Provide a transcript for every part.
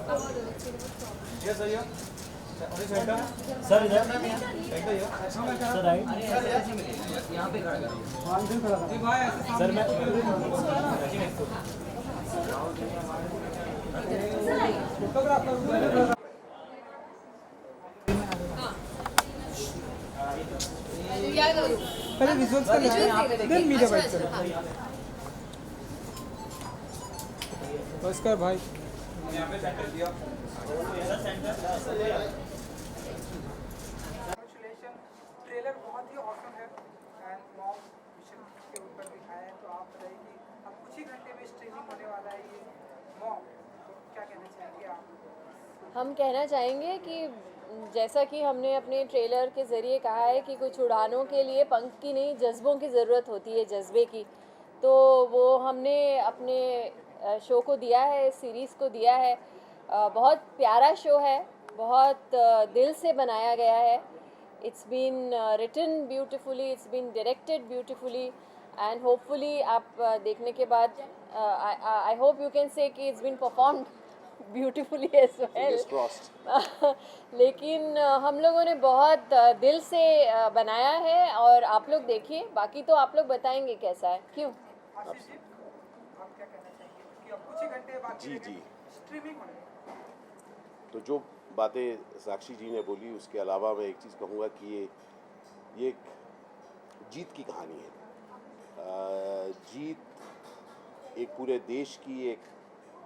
Sir इधर sir right यहाँ पे खड़ा करो। सर मैं क्या करूँ? पहले विजुअल्स का देन मीडिया बाइट करो। नमस्कार भाई। Congratulations, ट्रेलर बहुत ही ऑसम है एंड मॉम मिशन के ऊपर दिखाया है। तो आप बताइए कि अब कुछ ही घंटे में स्ट्रीमिंग होने वाला है ये मॉम, तो क्या कहना चाहेंगे आप? हम कहना चाहेंगे कि जैसा कि हमने अपने ट्रेलर के ज़रिए कहा है कि कुछ उड़ानों के लिए पंख की नहीं जज्बों की ज़रूरत होती है, जज्बे की। तो वो हमने अपने शो को दिया है, सीरीज़ को दिया है। बहुत प्यारा शो है, बहुत दिल से बनाया गया है। It's been written beautifully, it's been directed beautifully and hopefully आप देखने के बाद I hope you can say कि it's been performed beautifully as well. लेकिन हम लोगों ने बहुत दिल से बनाया है और आप लोग देखिए, बाकी तो आप लोग बताएंगे कैसा है। क्यों आशीष जी, आप क्या कहना चाहेंगे कि अब कुछ ही घंटे बाकी जी स्ट्रीमिंग होने वाली है? तो जो बातें साक्षी जी ने बोली उसके अलावा मैं एक चीज़ कहूँगा कि ये एक जीत की कहानी है। जीत एक पूरे देश की एक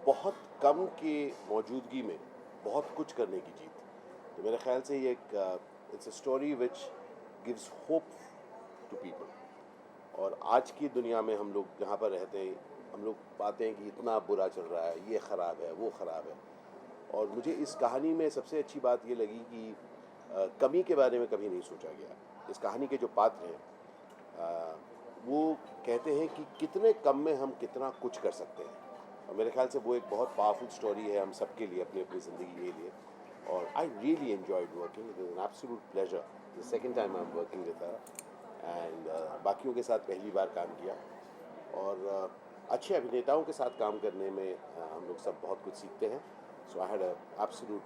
बहुत कम के मौजूदगी में बहुत कुछ करने की जीत। तो मेरे ख्याल से ये एक it's a story which gives hope to people. और आज की दुनिया में हम लोग जहाँ पर रहते हैं हम लोग पाते हैं कि इतना बुरा चल रहा है, ये ख़राब है, वो ख़राब है। और मुझे इस कहानी में सबसे अच्छी बात ये लगी कि कमी के बारे में कभी नहीं सोचा गया। इस कहानी के जो पात्र हैं वो कहते हैं कि कितने कम में हम कितना कुछ कर सकते हैं। और मेरे ख्याल से वो एक बहुत पावरफुल स्टोरी है हम सब के लिए, अपनी अपनी ज़िंदगी के लिए। और I really enjoyed working, it is an absolute pleasure. The second time I am working with her and बाकियों के साथ पहली बार काम किया। और अच्छे अभिनेताओं के साथ काम करने में हम लोग सब बहुत कुछ सीखते हैं। So I had a absolute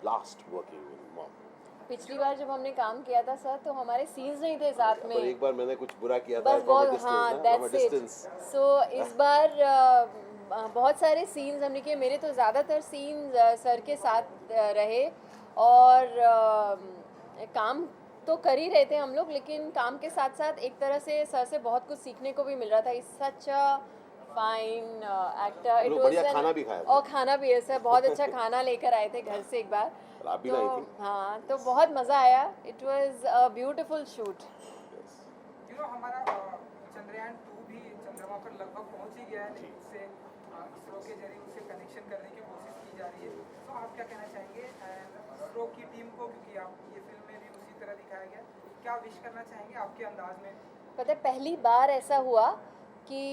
blast working with mom. पिछली बार जब हमने काम किया था सर तो हमारे सीन्स नहीं थे साथ में, पर एक बार मैंने कुछ बुरा किया था बस from a बहुत distance, हाँ ना? From a that's it. distance। सो इस बार बहुत सारे सीन्स हमने किए। मेरे तो ज़्यादातर सीन्स सर के साथ रहे और काम तो कर ही रहे थे हम लोग, लेकिन काम के साथ साथ एक तरह से सर से बहुत कुछ सीखने को भी मिल रहा था। Is such a fine actor. It लोग बढ़िया खाना भी खाया था। और खाना भी है सर, बहुत अच्छा खाना लेकर आए थे घर से एक बार। और आप भी तो लाई थी। हाँ, तो बहुत मज़ा आया। It was a beautiful shoot. हमारा चंद्रयान 2 भी चंद्रमा पर लगभग पहुंच ही गया है, लेकिन उससे इसरो के जरिए उससे कनेक्शन करने की कोशिश की जा रही है। तो आप क्या कहना चाहेंगे इसरो की टीम को, क्योंकि आप ये फिल्म में भी उसी तरह दिखाया गया, क्या विश करना चाहेंगे आपके अंदाज में? पता है पहली बार ऐसा हुआ कि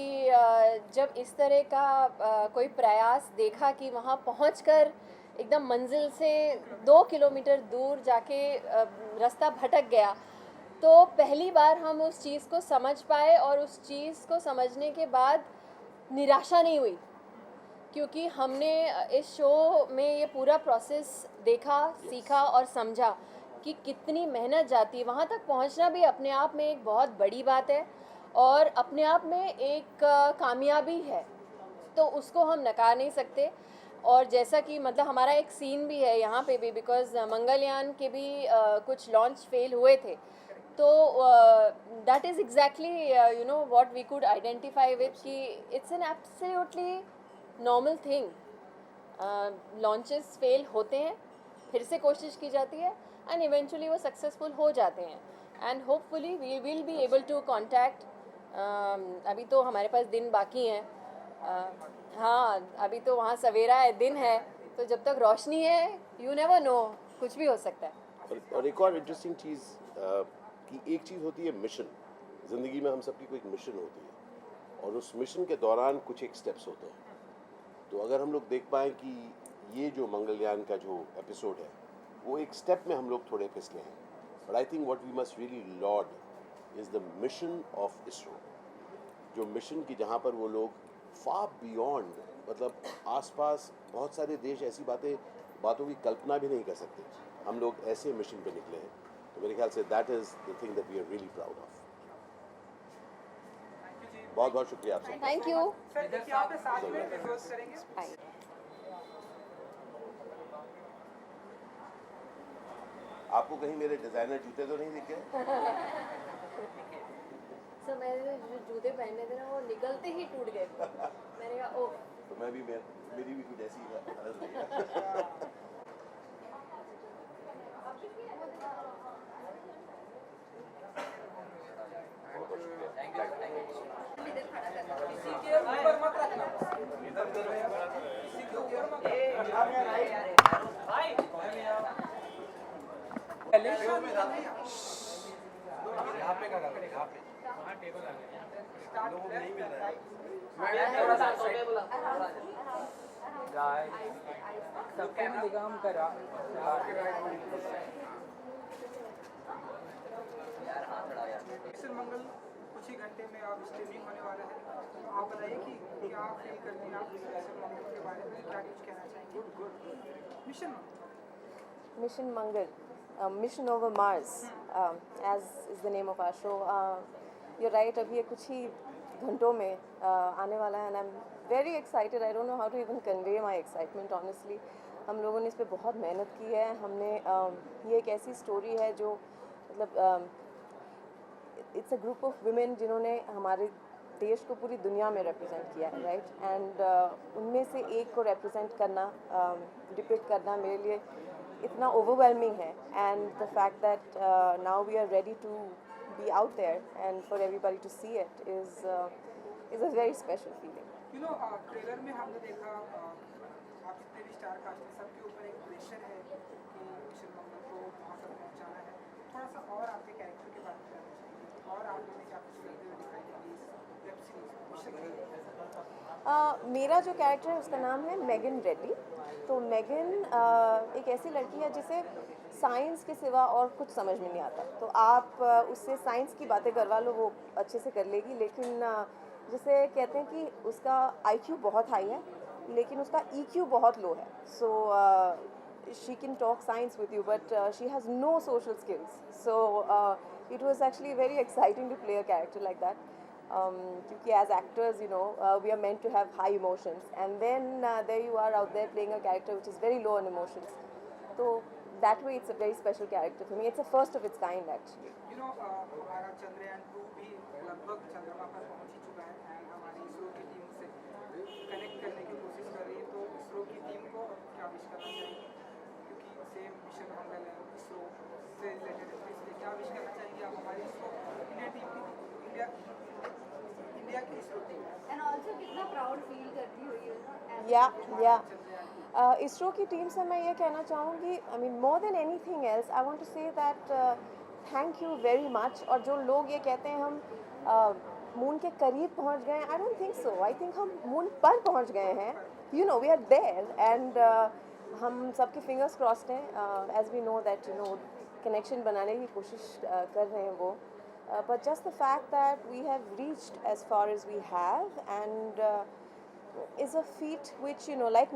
जब इस तरह का कोई प्रयास देखा कि वहाँ पहुँचकर एकदम मंजिल से 2 किलोमीटर दूर जाके रास्ता भटक गया, तो पहली बार हम उस चीज़ को समझ पाए और उस चीज़ को समझने के बाद निराशा नहीं हुई, क्योंकि हमने इस शो में ये पूरा प्रोसेस देखा, सीखा और समझा कि कितनी मेहनत जाती है। वहाँ तक पहुँचना भी अपने आप में एक बहुत बड़ी बात है और अपने आप में एक कामयाबी है, तो उसको हम नकार नहीं सकते। और जैसा कि मतलब हमारा एक सीन भी है यहाँ पे भी, बिकॉज मंगलयान के भी कुछ लॉन्च फेल हुए थे, तो that is exactly you know what we could identify with कि it's an absolutely normal thing. Launches फेल होते हैं, फिर से कोशिश की जाती है एंड इवेंचुअली वो सक्सेसफुल हो जाते हैं and hopefully we will be able to contact. अभी तो हमारे पास दिन बाकी हैं। हाँ, अभी तो वहाँ सवेरा है, दिन है, तो जब तक रोशनी है यू नेवर नो, कुछ भी हो सकता है। और एक और इंटरेस्टिंग चीज़ कि एक चीज़ होती है मिशन। ज़िंदगी में हम सबकी कोई एक मिशन होती है और उस मिशन के दौरान कुछ एक स्टेप्स होते हैं। तो अगर हम लोग देख पाएँ कि ये जो मंगलयान का जो एपिसोड है वो एक स्टेप में हम लोग थोड़े फिसले हैं, but I think what we must really laud is the mission of ISRO. जो मिशन की जहाँ पर वो लोग फार बियॉन्ड मतलब आसपास बहुत सारे देश ऐसी बातों की कल्पना भी नहीं कर सकते, हम लोग ऐसे मिशन पे निकले हैं। तो मेरे ख्याल से that is the thing that we are really proud of. बहुत बहुत शुक्रिया आपसे। Thank you. सर देखिए यहाँ पे 7 मिनट विजुअल्स करेंगे। आपको कहीं मेरे डिज़ाइनर जूते तो नहीं दिखे? सर मैंने जो जूते पहने थे ना वो निकलते ही टूट गए। मैंने कहा ओह। तो मैं भी मेरी भी कुछ ऐसी हालत रही है। किसी के ऊपर मत रखना, किसी के ऊपर मत यहाँ पे का करते हैं, यहाँ पे वहाँ टेबल आ गया, लोग नहीं मिल रहा है। थोड़ा सा सबके निगाम करा मिशन मंगल कुछ ही घंटे में आप स्ट्रीमिंग होने वाला है, तो आप बताइए कि क्या फील करते हैं आप मिशन मंगल के बारे में, क्या कुछ कहना चाहेंगे? Mission Mission Mangal, Mission over Mars, as is the name of our show. You're right, अभी ये कुछ ही घंटों में आने वाला है and I'm very excited. I don't know how to even convey my excitement honestly. हम लोगों ने इस पे बहुत मेहनत की है। हमने ये एक ऐसी स्टोरी है जो मतलब it's a group of women जिन्होंने हमारे देश को पूरी दुनिया में रिप्रेजेंट किया है, राइट? एंड उनमें से एक को रिप्रेजेंट करना, डिपिक्ट करना मेरे लिए इतना ओवरवेलमिंग है। And the fact that now we are ready to be out there and for everybody to see it is a very special feeling. You know trailer में हमने देखा आप जितने भी स्टार कास्ट हैं सबके ऊपर एक प्रेशर है कि मिशन मंगल को वहाँ तक पहुँचाना है। थोड़ा सा और आपके कैरेक्टर के बारे में जानना चाहिए और आप लोगों ने क्या कुछ करते हुए दिखाई देंगे इस वेब सीरीज मिशन मंगल? मेरा जो कैरेक्टर है उसका नाम है मेगन रेड्डी। तो मेगन एक ऐसी लड़की है जिसे साइंस के सिवा और कुछ समझ में नहीं आता। तो आप उससे साइंस की बातें करवा लो वो अच्छे से कर लेगी, लेकिन जिसे कहते हैं कि उसका IQ बहुत हाई है लेकिन उसका EQ बहुत लो है। सो she can talk science with you but she has no social skills. So it was actually very exciting to play a character like that. Because as actors, you know, we are meant to have high emotions, and then there you are out there playing a character which is very low on emotions. So that way it's a very special character for me. It's a first of its kind actually. You know हमारा चंद्रयान 2 भी लगभग चंद्रमा पर पहुंच ही चुका है and हमारी इसरो की टीम से कनेक्ट करने की कोशिश कर रही है। तो इसरो की टीम को क्या विश करना चाहिए, क्योंकि सेम मिशन मंगल है इसरो से रिलेटेड है, इसलिए क्या विश करना चाहेंगे आप हमारी इसरो इंडिया टीम की, इंडिया की इसरो टीम? एंड आल्सो कितना प्राउड फील करती होगी इसरो की टीम से मैं ये कहना चाहूँगी, I mean more than anything else I want to say that thank you very much. और जो लोग ये कहते हैं हम मून के करीब पहुंच गए, I don't think so. I think हम मून पर पहुंच गए हैं। You know we are there and हम सबके फिंगर्स क्रॉस्ड हैं। As we know that you know connection बनाने की कोशिश कर रहे हैं वो। But just the fact that we have reached as far as we have and is a feat which, you know, like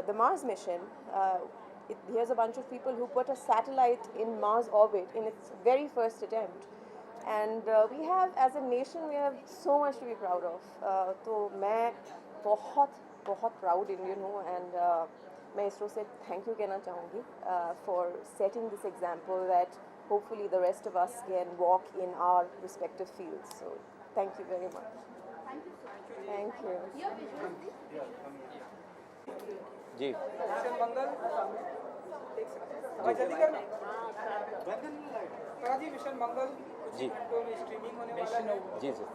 the Mars mission, here's a bunch of people who put a satellite in Mars orbit in its very first attempt. And we have, as a nation, we have so much to be proud of. तो मैं बहुत proud Indian हूँ and मैं इसरो से thank you कहना चाहूँगी for setting this example that hopefully the rest of us can walk in our respective fields. So thank you very much. Thank you. जी mission Mangal एक सेकंड जल्दी करना जी। मिशन मंगल कुछ जी। घंटों में स्ट्रीमिंग होने वाला है। जी सर।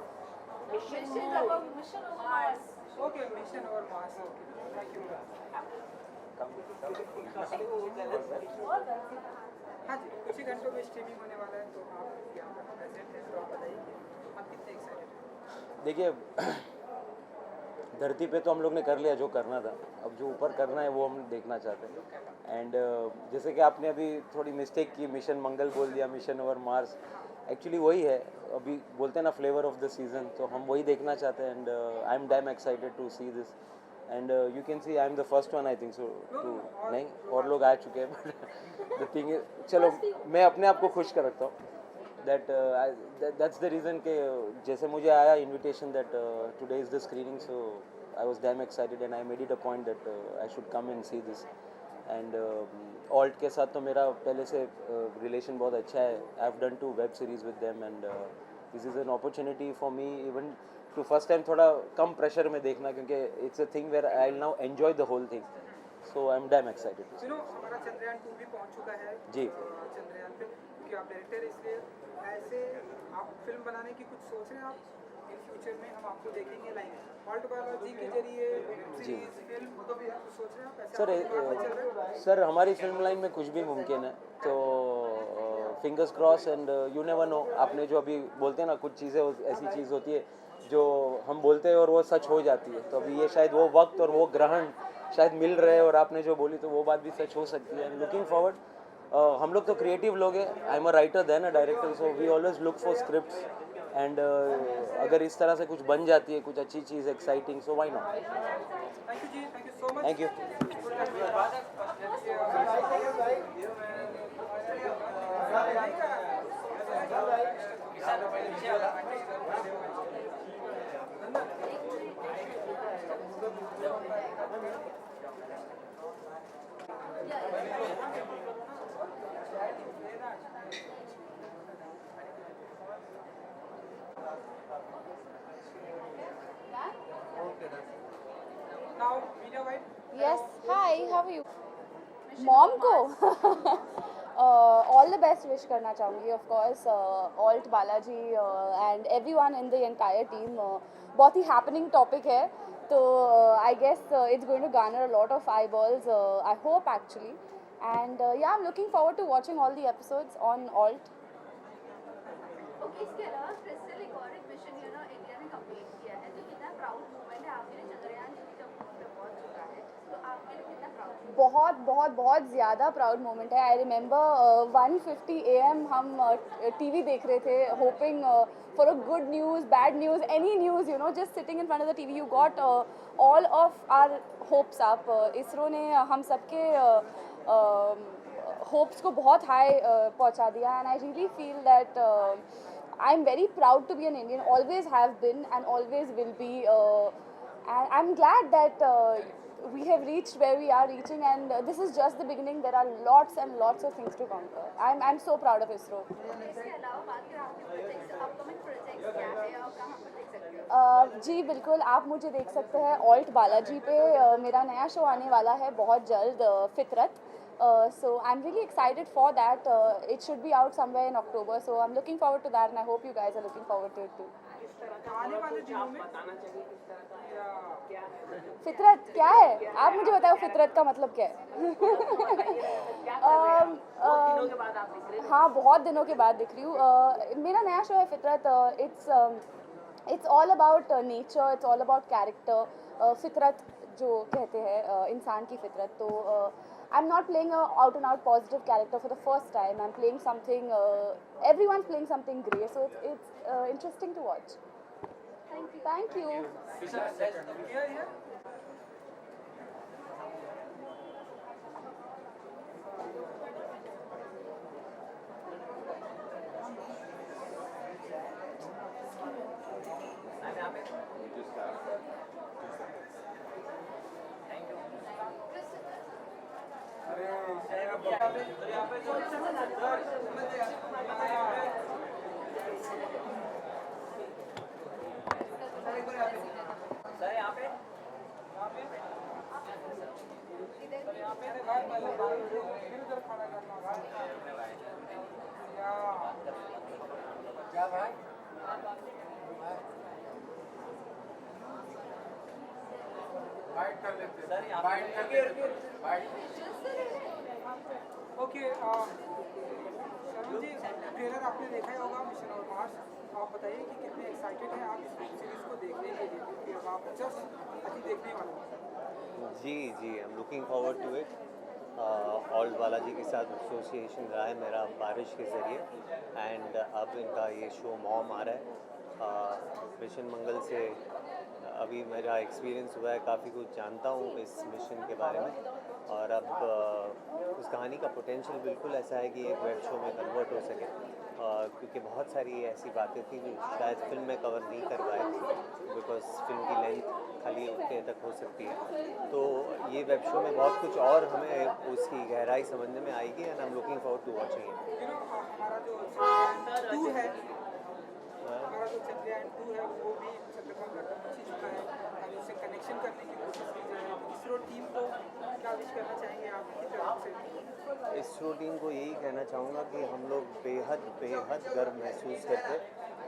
ओके मिशन और मार्स। Thank you. हाँ जी, कुछ ही घंटों में स्ट्रीमिंग होने वाला है, तो आप यहाँ पर प्रेजेंट हैं, तो आप बताइए आप कितने एक्साइटेड हैं? देखिए धरती पे तो हम लोग ने कर लिया जो करना था, अब जो ऊपर करना है वो हम देखना चाहते हैं। एंड जैसे कि आपने अभी थोड़ी मिस्टेक की, मिशन मंगल बोल दिया, मिशन ओवर मार्स। एक्चुअली वही है, अभी बोलते हैं ना फ्लेवर ऑफ द सीज़न, तो हम वही देखना चाहते हैं and I am damn excited to see this and you can see I am the first one I think so too, नहीं और लोग आ चुके हैं बट द थिंग इज चलो मैं अपने आप को खुश कर रखता हूँ दैट्स द रीज़न के जैसे मुझे आया invitation that today is the screening, so I was damn excited and I made it a point that I should come and C this and alt के साथ तो मेरा पहले से रिलेशन बहुत अच्छा है. I have done 2 web series with them and this is an opportunity for me even to first time थोड़ा कम प्रेशर में देखना, क्योंकि it's a thing where I will now enjoy the whole thing, so I am damn excited. You know हमारा चंद्रयान 2 भी पहुंच चुका है जी. चंद्रयान पे, क्योंकि आप डायरेक्टर इसलिए ऐसे आप फिल्म बनाने की कुछ सोच रहे हैं आप इन फ्यूचर में? हम आपको देखेंगे लाइक ऑल्ट बालाजी के जरिए सीरीज फिल्म तो भी आप सोच रहे हैं आप ऐसे सर आपके दिमाग में चल रहा है? सर हमारी फिल्म लाइन में कुछ भी मुमकिन है, तो fingers cross and you never know. आपने जो अभी बोलते हैं ना, कुछ चीज़ें ऐसी चीज़ होती है जो हम बोलते हैं और वो सच हो जाती है, तो अभी ये शायद वो वक्त और वो ग्रहण शायद मिल रहे हैं और आपने जो बोली तो वो बात भी सच हो सकती है. लुकिंग फॉरवर्ड, हम लोग तो क्रिएटिव लोग हैं, I am a writer then a director, so we always look for scripts and अगर इस तरह से कुछ बन जाती है, कुछ अच्छी चीज़ exciting, so why not. Thank you जी, thank you so much. Thank you. Now media wait. Yes, hi, how are you? Mom को ऑल द बेस्ट विश करना चाहूँगी of course, Alt Balaji and everyone in the entire team. बहुत ही happening topic है, तो I guess it's going to garner a lot of eyeballs, I hope actually, and yeah I am looking forward to watching all the episodes on ALT. Okay, इसके अलावा crystal एक और एक mission India ने complete किया है, तो कितना प्राउड मोमेंट है आपके लिए? चंद्रयान जब पहुंच चुका है तो आपके लिए कितना प्राउड? बहुत बहुत बहुत ज़्यादा प्राउड मोमेंट है. आई रिमेंबर 1:50 AM हम टीवी देख रहे थे, hoping for a good news, bad news, any news, you know, just sitting in front of the TV. You got all of our hopes up. ISRO ने हम सबके hopes को बहुत हाई पहुंचा दिया, and I really feel that I am very proud to be an Indian, always have been and always will be, and I'm glad that we have reached where we are reaching, and this is just the beginning. There are lots and lots of things to conquer. I'm so proud of ISRO. इसके अलावा बात करें आपके projects, upcoming projects क्या है और कहाँ पर देख सकते हो? जी बिल्कुल, आप मुझे देख सकते हैं ऑल्ट बालाजी पे. मेरा नया शो आने वाला है बहुत जल्द, फितरत. So I'm really excited for that. It should be out somewhere in October, so I'm looking forward to that, and I hope you guys are looking forward to it too. आने वाले दिनों में फितरत क्या है? आप मुझे बताओ फितरत का मतलब क्या है? हाँ, बहुत दिनों के बाद दिख रही हूँ. मेरा नया शो है Fitrat. It's all about nature, it's all about character. Fitrat जो कहते हैं इंसान की फितरत, तो I am not playing out and out positive character for the first time. I am playing something, everyone playing something grey, so it's interesting to watch. Thank you. Okay, Sharan ji, trailer आपने देखा ही होगा मिशन और Mars. आप बताइए कि कितने excited हैं आप इस सीरीज को देखने के लिए, क्योंकि अब आप जस्ट अभी देखने वाले हैं. जी, I am looking forward to it Alt Balaji के साथ एसोसिएशन रहा है मेरा बारिश के ज़रिए, एंड अब इनका ये शो मॉम आ रहा है। मिशन मंगल से अभी मेरा एक्सपीरियंस हुआ है, काफ़ी कुछ जानता हूँ इस मिशन के बारे में, और अब उस कहानी का पोटेंशियल बिल्कुल ऐसा है कि एक वेब शो में कन्वर्ट हो सके, क्योंकि बहुत सारी ऐसी बातें थी जो शायद फिल्म में कवर नहीं कर पाए, बिकॉज फिल्म की लेंथ खाली उतने तक हो सकती है। तो ये वेब शो में बहुत कुछ और हमें उसकी गहराई समझने में आएगी, and I am looking forward to watching it. हमारा जो चंद्रयान 2 है, हमारा जो चंद्रयान 2 है वो भी चंद्रमा पर पहुंच ही चुका है, अब उससे कनेक्शन करने की कोशिश की जा रही है। इसरो टीम को क्या विश करना चाहेंगे आपकी तरफ से? इसरो टीम को यही कहना चाहूँगा कि हम लोग बेहद बेहद गर्व महसूस करते,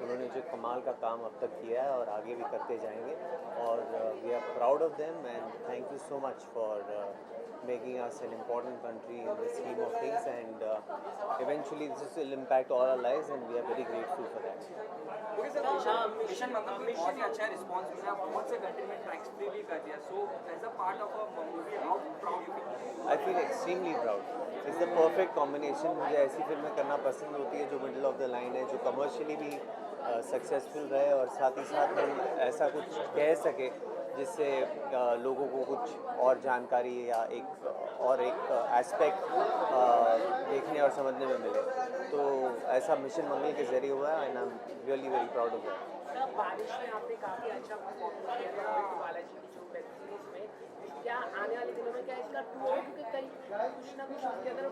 उन्होंने जो कमाल का काम अब तक किया है और आगे भी करते जाएंगे, और we are proud of them, and thank you so much for making us an important country in the scheme of things, and eventually this will impact all our lives, and we are very grateful for that. Okay sir, mission Mangal में बहुत ही अच्छा response मिला, बहुत से country में tax free भी कर दिया, so as a part of a movie how proud you feel? I feel extremely proud. It's the perfect combination. मुझे ऐसी फिल्में करना पसंद होती है जो मिडिल ऑफ द लाइन है, जो कमर्शियली भी सक्सेसफुल रहे, और साथ ही साथ हम ऐसा कुछ कह सके जिससे लोगों को कुछ और जानकारी या एक एस्पेक्ट देखने और समझने में मिले। तो ऐसा मिशन मंगल के जरिए हुआ है, and I am really very proud of that. बारिश में आपने काफ़ी अच्छा परफॉर्मेंस किया था बालाजी की जो वेब सीरीज में, क्या आने वाले दिनों में क्या इसका टू हो, क्योंकि कहीं कुछ ना कुछ उसके अंदर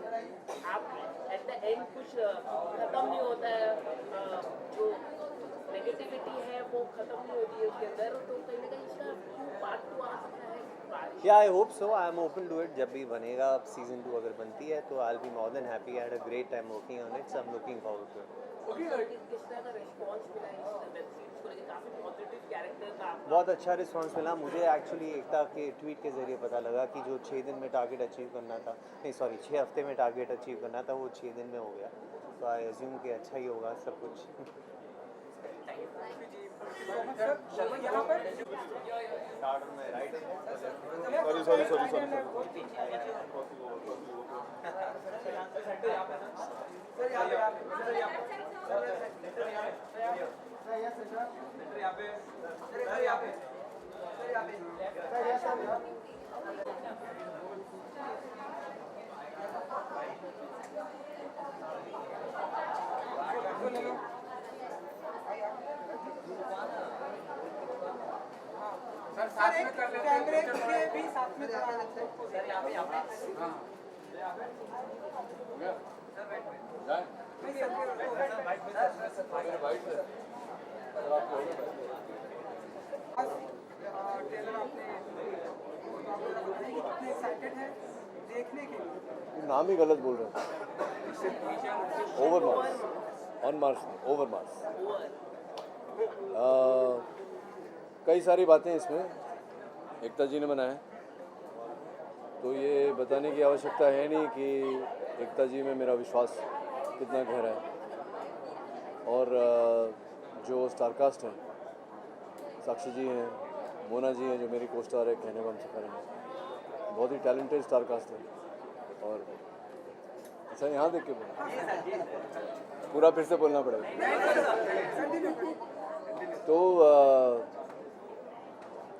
आप एट द एंड कुछ ख़त्म नहीं होता है, जो नेगेटिविटी है वो ख़त्म नहीं होती है उसके अंदर, तो कहीं ना कहीं इसका पार्ट 2 आ सकता है बारिश? Yeah I hope so, I am open to it. जब भी बनेगा सीजन 2 अगर बनती है तो I will be more than happy. I had a great time working on it, so I am looking forward to it. किस तरह का रिस्पॉन्स मिला है इस वेब सीरीज को लेकर? काफ़ी पॉजिटिव कैरेक्टर था आपका। बहुत अच्छा रिस्पांस मिला मुझे। एक्चुअली एकता के ट्वीट के ज़रिए पता लगा कि जो 6 दिन में टारगेट अचीव करना था, नहीं सॉरी 6 हफ्ते में टारगेट अचीव करना था, वो 6 दिन में हो गया। तो आई अज्यूम कि अच्छा ही होगा सब कुछ। यहाँ पर सर एक कैमरे के भी साथ में सर यहाँ पे हाँ ट्रेलर आपने कितने एक्साइटेड हैं देखने के लिए? नाम ही गलत बोल रहे हैं। Over marks, on marks, over marks. कई सारी बातें इसमें एकता जी ने बनाया, तो ये बताने की आवश्यकता है नहीं कि एकता जी में मेरा विश्वास कितना गहरा है। और जो स्टारकास्ट हैं, साक्षी जी हैं, मोना जी हैं जो मेरी को स्टार है, कहने को हम से करेंगे, बहुत ही टैलेंटेड स्टारकास्ट है। और अच्छा यहाँ देख के बोला, पूरा फिर से बोलना पड़ेगा। तो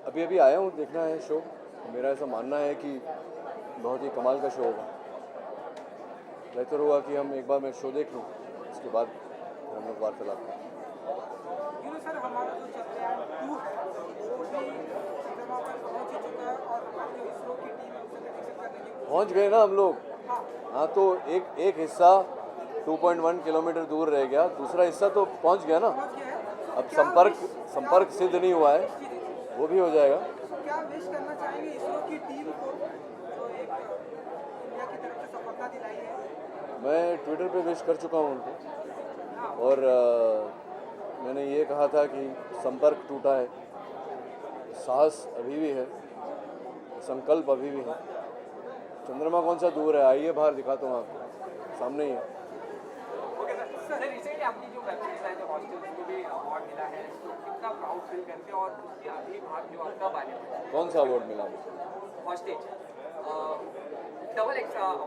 अभी अभी आया हूँ, देखना है शो। मेरा ऐसा मानना है कि बहुत ही कमाल का शो होगा। बेहतर होगा कि हम एक बार मैं शो देख लूँ, उसके बाद हम लोग वार्तालाप करें। सर हमारा जो चंद्रयान 2 है वो भी चंद्रमा पर पहुंच ही चुका है, और हमारी जो इसरो की टीम है उससे कनेक्शन करने की पहुँच गए ना हम लोग। हाँ, तो एक हिस्सा 2.1 किलोमीटर दूर रह गया, दूसरा हिस्सा तो पहुँच गया ना। अब संपर्क सिद्ध नहीं हुआ है, वो भी हो जाएगा। क्या विश करना चाहेंगे इसरो की टीम को जो एक इंडिया की तरफ से सफलता दिलाई है? मैं ट्विटर पे विश कर चुका हूँ उनको, और मैंने ये कहा था कि संपर्क टूटा है, साहस अभी भी है, संकल्प अभी भी है। चंद्रमा कौन सा दूर है, आइए बाहर दिखाता हूँ आपको, सामने ही है। सर रिसेंटली आपकी जो वेब सीरीज है जो हॉस्टल्स को भी अवार्ड मिला है, तो कितना प्राउड फील करते हैं, और उसके अगली भाग जो आपका बारे में कौन सा अवार्ड मिला? हॉस्टेज डबल एक्स अवार्ड,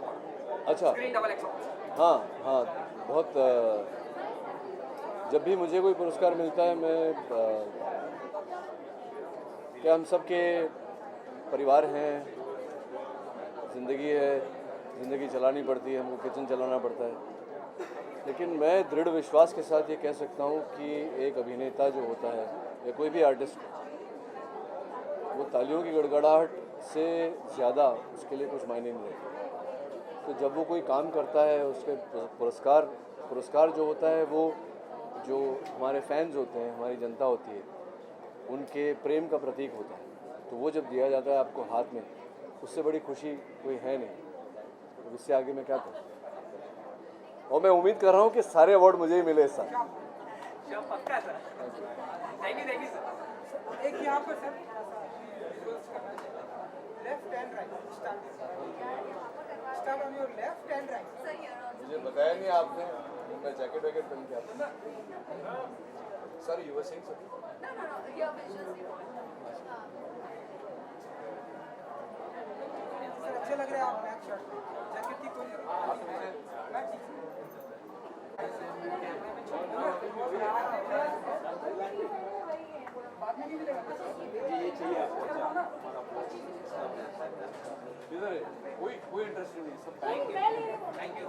अच्छा, स्क्रीन डबल एक्स अवार्ड। हाँ हाँ, बहुत जब भी मुझे कोई पुरस्कार मिलता है मैं क्या हम सब के परिवार हैं, ज़िंदगी है, ज़िंदगी चलानी पड़ती है, हमको किचन चलाना पड़ता है, लेकिन मैं दृढ़ विश्वास के साथ ये कह सकता हूँ कि एक अभिनेता जो होता है या कोई भी आर्टिस्ट, वो तालियों की गड़गड़ाहट से ज़्यादा उसके लिए कुछ मायने नहीं रखता। तो जब वो कोई काम करता है उसके पुरस्कार जो होता है वो जो हमारे फैंस होते हैं, हमारी जनता होती है, उनके प्रेम का प्रतीक होता है। तो वो जब दिया जाता है आपको हाथ में, उससे बड़ी खुशी कोई है नहीं। तो इससे आगे मैं क्या करूँ, और मैं उम्मीद कर रहा हूँ कि सारे अवार्ड मुझे ही मिले इस साल। पक्का सर, थैंक यू सर। एक यहाँ पर sir left and right start on your left and right. मुझे बताया नहीं आपने, मैं जैकेट वैकेट पहन के आता sir. You were saying something? No, your visuals report. Sir अच्छे लग रहे हैं आप ब्लैक शर्ट में, जैकेट की कोई जरूरत नहीं। मैं ठीक हूँ। बाद में नहीं मिलेगा ये चाहिए आपको। इधर कोई इंटरेस्ट नहीं सब। Thank you.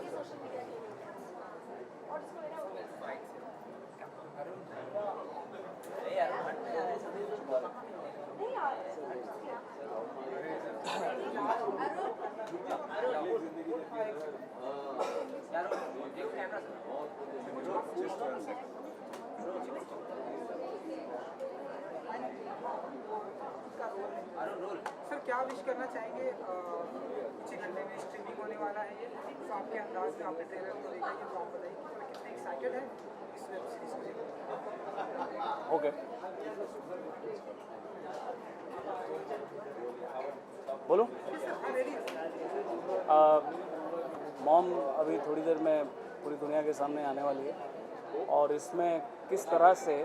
सर क्या विश करना चाहेंगे, कुछ ही घंटे में स्ट्रीमिंग होने वाला है ये, तो आपके अंदाज में आपने ट्रेलर को देखा कि तो आप बताइए कि कितने एक्साइटेड है इस वेब सीरीज को लेकर। ओके, बोलो। मॉम अभी थोड़ी देर में पूरी दुनिया के सामने आने वाली है और इसमें किस तरह से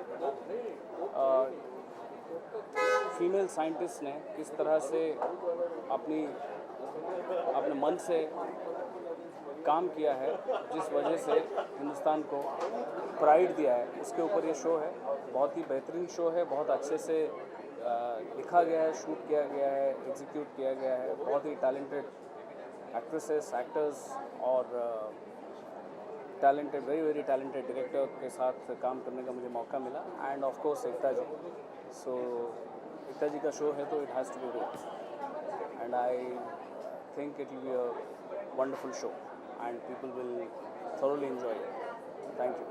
फीमेल साइंटिस्ट ने किस तरह से अपने मन से काम किया है, जिस वजह से हिंदुस्तान को प्राइड दिया है, उसके ऊपर ये शो है। बहुत ही बेहतरीन शो है, बहुत अच्छे से लिखा गया है, शूट किया गया है, एग्जीक्यूट किया गया है। बहुत ही टैलेंटेड एक्ट्रेसेस, एक्टर्स और टैलेंटेड, वेरी टैलेंटेड डायरेक्टर के साथ काम करने का मुझे मौका मिला। And of course Ekta ji, so Ekta ji का शो है तो it has to be good and I think it will be a wonderful show and people will thoroughly enjoy it. Thank you.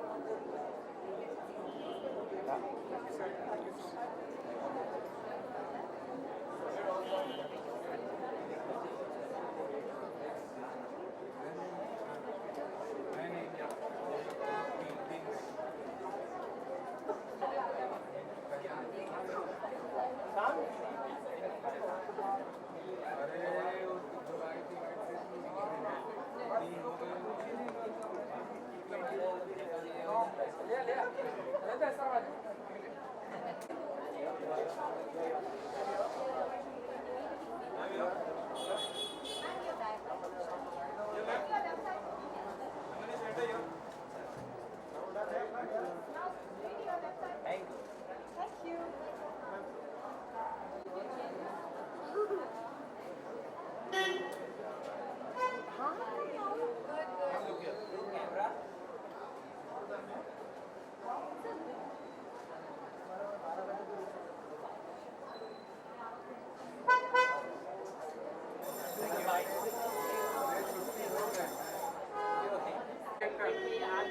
आज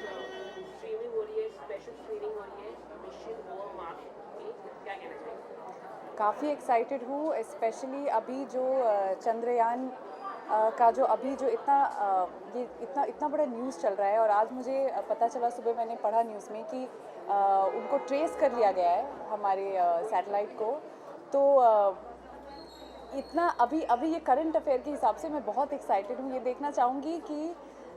स्ट्रीमिंग हो रही है, स्पेशल स्क्रीनिंग हो रही है मिशन ओवर मार्च की, क्या कहना चाहिए? काफ़ी एक्साइटेड हूँ, स्पेशली अभी जो चंद्रयान का जो अभी जो ये इतना बड़ा न्यूज़ चल रहा है। और आज मुझे पता चला, सुबह मैंने पढ़ा न्यूज़ में कि उनको ट्रेस कर लिया गया है हमारे सैटेलाइट को। तो इतना अभी ये करंट अफेयर के हिसाब से मैं बहुत एक्साइटेड हूँ। ये देखना चाहूँगी कि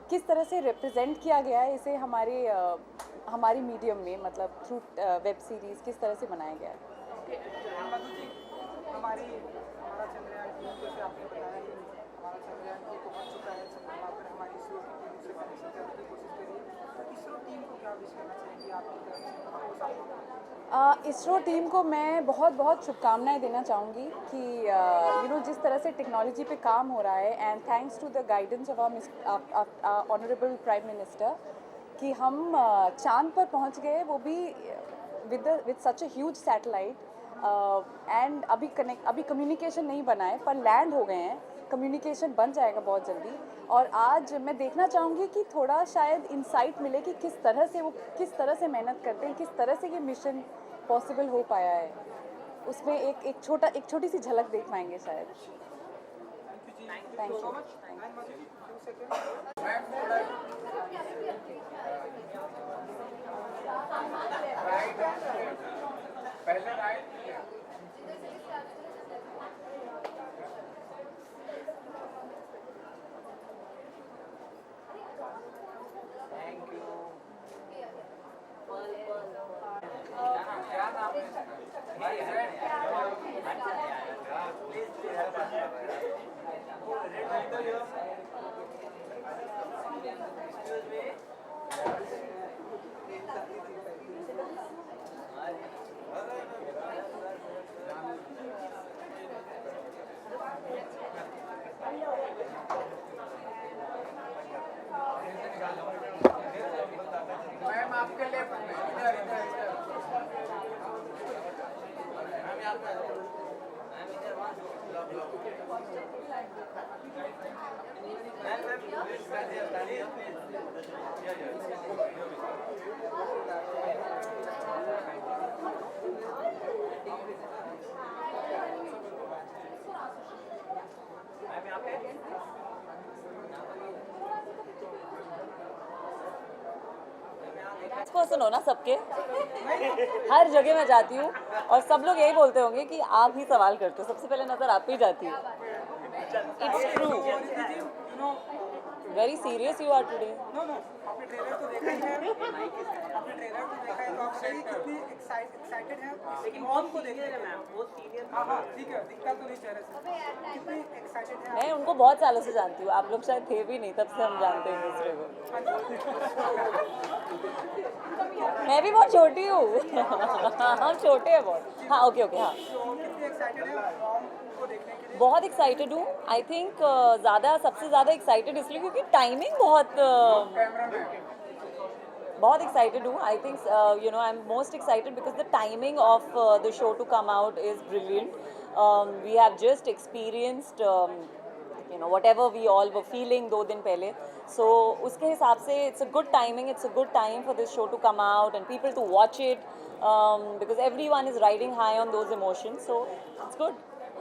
किस तरह से रिप्रेजेंट किया गया है इसे हमारी मीडियम में, मतलब थ्रू वेब सीरीज़ किस तरह से बनाया गया है। मधु जी, हमारा चंद्रयान 3 जैसे आपने बताया कि हमारा चंद्रयान 2 को विश करना चाहेंगी आपकी तरफ से इसरो टीम को मैं बहुत बहुत शुभकामनाएं देना चाहूँगी कि जिस तरह से टेक्नोलॉजी पे काम हो रहा है and thanks to the guidance of our honourable prime minister कि हम चांद पर पहुँच गए, वो भी with such a huge satellite and अभी कम्युनिकेशन नहीं बना है पर लैंड हो गए हैं, कम्युनिकेशन बन जाएगा बहुत जल्दी। और आज मैं देखना चाहूँगी कि थोड़ा शायद इंसाइट मिले कि किस तरह से मेहनत करते हैं, किस तरह से ये मिशन पॉसिबल हो पाया है, उसमें एक छोटी सी झलक देख पाएंगे शायद। Thank you. मैम आपके लेफ्ट में इधर पर्सन हो ना सबके, हर जगह मैं जाती हूँ और सब लोग यही बोलते होंगे कि आप ही सवाल करते हो, सबसे पहले नजर आप पे ही जाती है। It's true, very serious you are today. आपने ट्रेलर तो देखा ही है, तो आप सही कितनी एक्साइटेड हैं, लेकिन मॉम को देखने हैं मैम, वो सीरियस। हाँ ठीक है, दिक्कत तो नहीं चेहरे से, कितनी एक्साइटेड हैं? मैं उनको बहुत सालों से जानती हूँ, आप लोग शायद थे भी नहीं, तब से हम जानते हैं एक दूसरे को। मैं भी बहुत छोटी हूँ। हम छोटे हैं बहुत। हाँ ओके हाँ, कितनी एक्साइटेड हैं मॉम को देखने के लिए? बहुत एक्साइटेड हूँ। आई थिंक सबसे ज़्यादा एक्साइटेड इसलिए क्योंकि टाइमिंग बहुत एक्साइटेड हूँ। I think I am most excited because the timing of the show to come out is brilliant. We have just experienced whatever we all were feeling 2 दिन पहले. So उसके हिसाब से it's a good timing, it's a good time for this show to come out and people to watch it because everyone is riding high on those emotions. So it's good.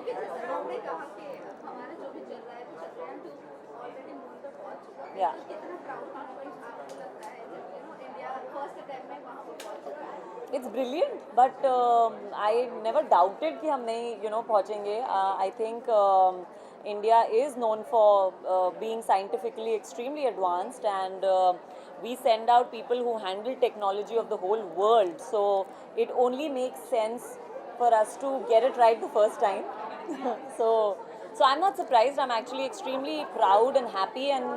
आपने कहा कि हमारा जो भी चल रहा है चंद्रयान 2 ऑलरेडी मून पर पहुंच चुका है. Yeah. कितना प्राउड मोमेंट आपको लगता है जब इंडिया फर्स्ट अटैम्प्ट में वहां पर पहुंच चुका है? It's brilliant, but I never doubted कि हम नहीं पहुँचेंगे. I think India is known for being scientifically extremely advanced and we send out people who handle technology of the whole world. So it only makes sense for us to get it right the first time. So I'm not surprised. I'm actually extremely proud and happy and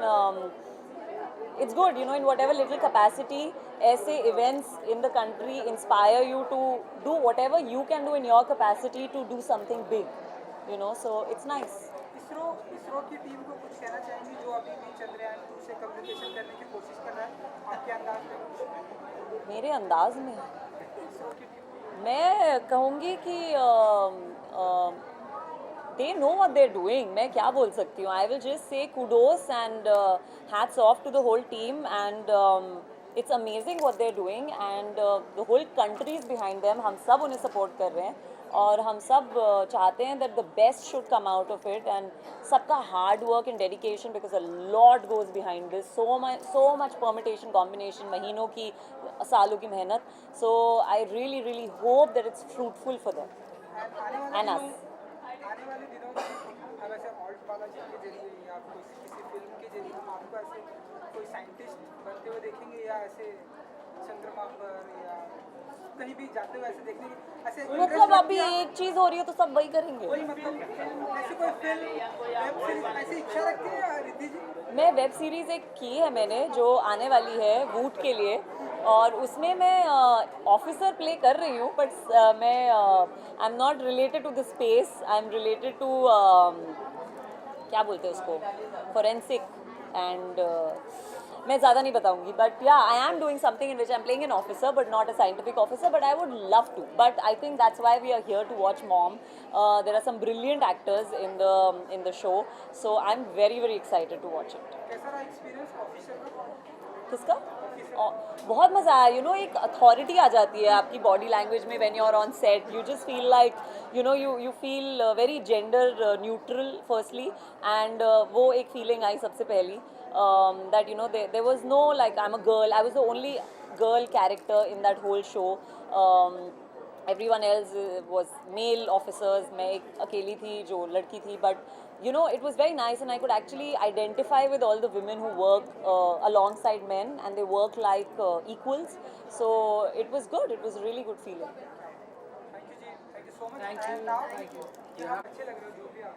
it's good, in whatever little capacity, ऐसे events in the country inspire you to do whatever you can do in your capacity to do something big, so it's nice. ISRO की team को कुछ कहना चाहेंगे जो अभी भी चंद्रयान 2 से कम्युनिकेशन करने की कोशिश कर रहा है आपके अंदाज में? मेरे अंदाज में इसरो की टीम मैं कहूँगी कि they know what they're doing. मैं क्या बोल सकती हूँ? I will just say kudos and hats off to the whole team and it's amazing what they're doing and the whole country is behind them. हम सब उन्हें support कर रहे हैं और हम सब चाहते हैं that the best should come out of it and सबका hard work and dedication because a lot goes behind this. So much permutation, combination, महीनों की, सालों की मेहनत. So I really hope that it's fruitful for them and us. आने वाले दिनों में वैसे ऑल्ट बालाजी के जरिए या किसी फिल्म के जरिए हम आपको ऐसे कोई साइंटिस्ट बनते हुए देखेंगे या ऐसे चंद्रमा पर या कहीं भी जाते हुए ऐसे देखने की ऐसे मतलब अभी एक चीज हो रही है तो सब वही करेंगे. कोई मतलब ऐसी कोई फिल्म वेब सीरीज ऐसी इच्छा रखती है रिद्धि जी? मैं वेब सीरीज एक की है मैंने जो आने वाली है वूट के लिए और उसमें मैं ऑफिसर प्ले कर रही हूँ, बट मैं I am not related to the space, I am related to क्या बोलते हैं उसको, फोरेंसिक, एंड मैं ज़्यादा नहीं बताऊंगी, but yeah I am doing something in which I am playing an officer but not a scientific officer, but I would love to, but I think that's why we are here to watch Mom. There are some brilliant actors in the show, so I am very very excited to watch it. कैसा रहा experience officer का? किसका? बहुत मज़ा आया. You know, एक authority आ जाती है आपकी बॉडी लैंग्वेज में when you are on set. You just feel like you know you feel very gender neutral firstly, and वो एक फीलिंग आई सबसे पहली, that you know there was no like I am a girl, I was the only girl character in that whole show. Everyone else was male officers. मैं एक अकेली थी जो लड़की थी, but you know it was very nice and I could actually identify with all the women who work alongside men, and they work like equals. So it was good. It was a really good feeling. Thank you so much. Thank you. You have अच्छे लग रहे हो जो भी आप.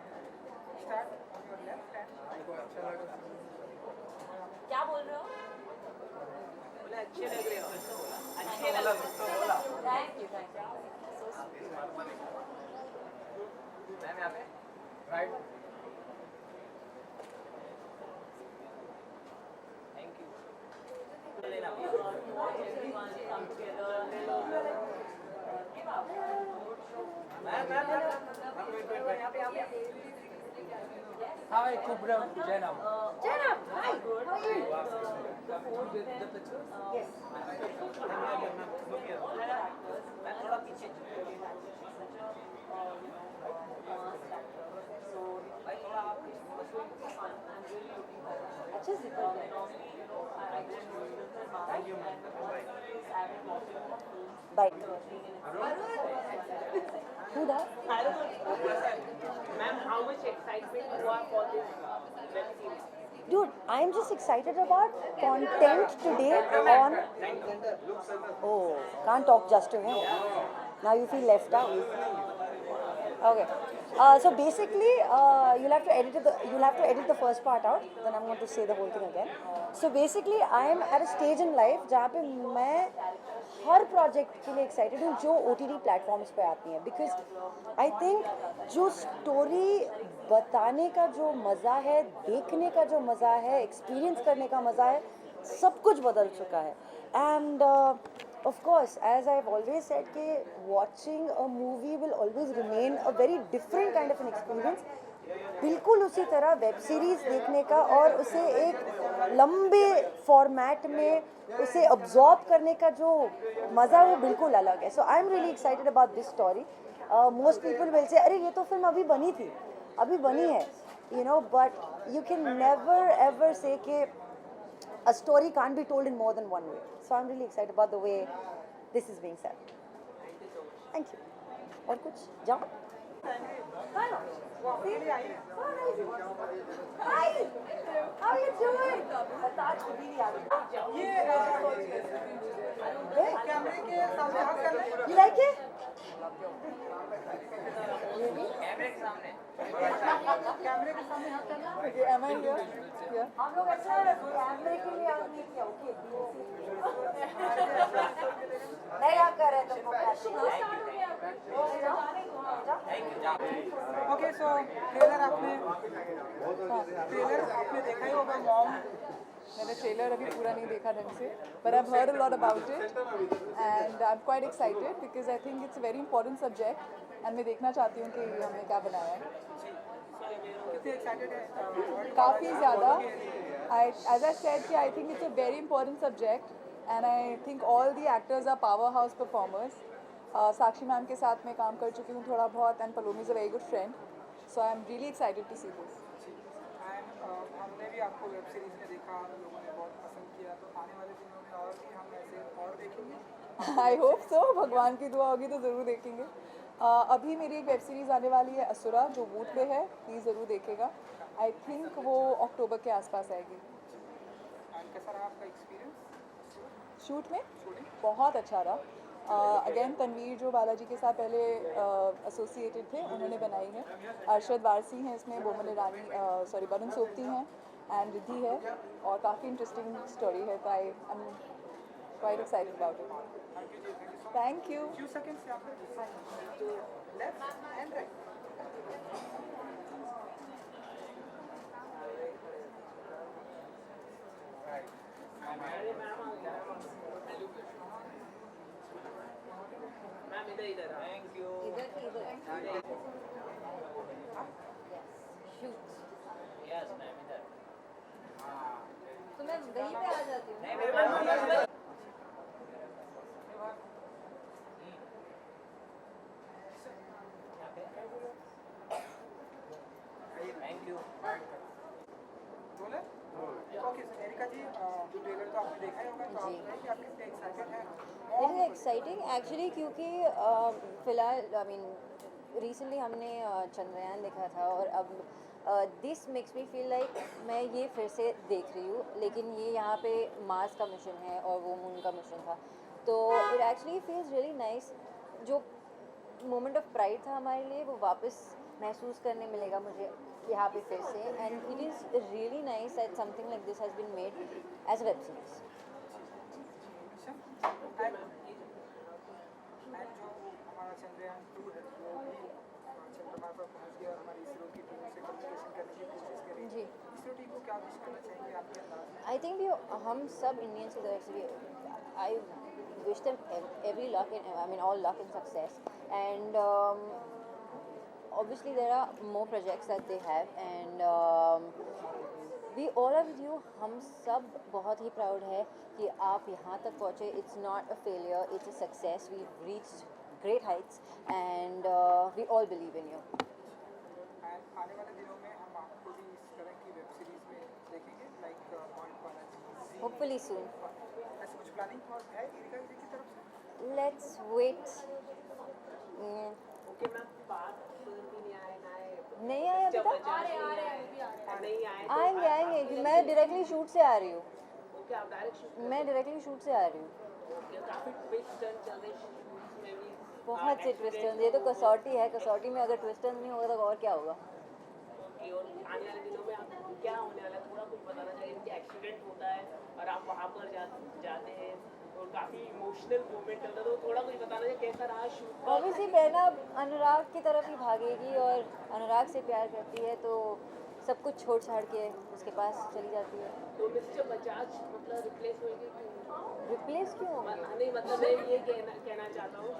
Start on your left hand. अच्छा लग रहा है. क्या बोल रहे हो? बोले अच्छे लग रहे हो. अच्छे लग रहे हो. Thank you, thank you. Ma'am यहाँ पे राइट. Thank you. लेना Hi, Kubra, Jainam. Jainam, hi. How are you? The pictures? Yes. मैं थोड़ा पीछे भाई थोड़ा आप अच्छे से thank you bye. Ma'am, how much excitement you are for this web series? Dude, I'm just excited about content today on... Oh, can't talk just to him. Now you feel left out. Okay. So basically, you'll have to edit the first part out. Then I'm going to say the whole thing again. So basically, I am at a stage in life जहाँ पे मैं हर project के लिए excited हूँ जो OTT platforms पे आती हैं, बिकॉज आई थिंक जो स्टोरी बताने का जो मज़ा है, देखने का जो मज़ा है, एक्सपीरियंस करने का मज़ा है, सब कुछ बदल चुका है. And of course, as I've always said कि watching a movie will always remain a very different kind of an experience. बिल्कुल उसी तरह वेब सीरीज़ देखने का और उसे एक लंबे फॉर्मेट में उसे अब्जॉर्ब करने का जो मज़ा वो बिल्कुल अलग है. So I am really excited about this story. Most people will say अरे ये तो फिल्म अभी बनी थी, अभी बनी है, you know, but you can never ever से कि a story can't be told in more than one way. So I'm really excited about the way this is being said. Thank you. और कुछ जाओ. Hi. How are you doing? कैमरे के सामने हाथ कर ले. You like it? कैमरे के सामने कैमरे के सामने हाथ कर ले. Okay, am I here? Yeah. हम लोग अच्छा कैमरे के लिए आगे किया. Okay. नहीं आप कर रहे तुमको प्रोफेशनल. ओके, सो ट्रेलर आपने देखा ही होगा मॉम. मैंने ट्रेलर अभी पूरा नहीं देखा ढंग से, but I've heard a lot about it and I'm quite excited because I think it's a very important subject and मैं देखना चाहती हूँ कि हमने क्या बनाया है. कितने एक्साइटेड है? काफ़ी ज़्यादा. As I said कि I think it's a very important subject and I think all the actors are powerhouse performers. Sakshi ma'am के साथ मैं काम कर चुकी हूँ थोड़ा बहुत and Paloma is a very good friend, so I'm really excited to see this. हमने भी आपको वेब सीरीज में देखा, लोगों ने बहुत पसंद किया, तो आने वाले दिनों में और भी हम ऐसे और देखेंगे. I hope so. भगवान की दुआ होगी तो ज़रूर देखेंगे. अभी मेरी एक वेब सीरीज़ आने वाली है असुरा, जो वूट पे है, प्लीज़ ज़रूर देखेगा. आई थिंक वो अक्टूबर के आसपास आएगी. कैसा रहा आपका एक्सपीरियंस शूट में? बहुत अच्छा रहा. अगेन तनवीर जो बालाजी के साथ पहले एसोसिएटेड थे, उन्होंने बनाई है. अरशद वारसी हैं इसमें, बोमन ईरानी सॉरी वरुण सोपती हैं एंड रिद्धि है, और काफ़ी इंटरेस्टिंग स्टोरी है. तो I M quite excited about it. Thank you. Few seconds यहाँ पे left and right. मैम इधर इधर थैंक यू यस मैम इधर तो मैं वहीं पे आ जाती हूँ। नहीं मैम थैंक यू बोले ओके सर एरिका जी ट्रेलर तो आपने देखा ही होगा तो आप बताइए कि आप कितने एक्साइटेड हैं इट इज़ एक्साइटिंग एक्चुअली क्योंकि फ़िलहाल आई मीन रिसेंटली हमने चंद्रयान देखा था और अब this makes me feel like मैं ये फिर से देख रही हूँ, लेकिन ये यहाँ पे मार्स का मिशन है और वो मून का मिशन था, तो it actually feels really nice. जो मोमेंट ऑफ प्राइड था हमारे लिए वो वापस महसूस करने मिलेगा मुझे यहाँ पे फिर से, and it is really nice that something like this has been made as a web series. And जो हमारा चंद्रयान 2 है वो भी चंद्रमा पर पहुंच गया और हमारी इसरो की टीम से कम्युनिकेशन करने की कोशिश करी जी। इसरो टीम को क्या विश करना चाहेंगे आपके अंदाज में? आई थिंक हम सब इंडियंस की तरफ से आई wish them every luck and I mean all luck and success, and obviously there are more projects that they have, and we all are with you. हम सब बहुत ही proud है कि आप यहाँ तक पहुँचे. It's not a failure, it's a success. We've reached great heights and we all believe in you. And आने वाले दिनों में हम आपको भी इस तरह की वेब सीरीज में देखेंगे like point Balaji Hopefully soon. ऐसे कुछ प्लानिंग और है एरिका जी की तरफ से? Let's wait. ओके मैम बात नहीं आए ना नहीं आया बेटा? नहीं आए आएंगे आएंगे, मैं डायरेक्टली शूट से आ रही हूँ. ओके आप डायरेक्ट शूट मैं डायरेक्टली शूट से आ रही हूँ. काफी ट्विस्ट टर्न चल रहे हैं में भी बहुत से ट्विस्ट टर्न. ये तो कसौटी है, कसौटी में अगर ट्विस्ट टर्न नहीं होगा तो और क्या होगा. ओके और आने वाले दिनों में आप क्या होने वाला है थोड़ा कुछ बताना चाहिए कि एक्सीडेंट होता है और आप वहाँ पर जाते हैं और काफ़ी इमोशनल मोमेंट चल रहा है, तो थोड़ा कुछ बताना चाहिए कैसा रहा शूट. ऑब्वियसली प्रेरणा अनुराग की तरफ ही भागेगी और अनुराग से प्यार करती है तो सब कुछ छोड़ छाड़ के उसके पास चली जाती है. तो मिस्टर बजाज मतलब रिप्लेस होएगी रिप्लेस क्यों होगी? नहीं मतलब मैं ये कहना चाहता हूँ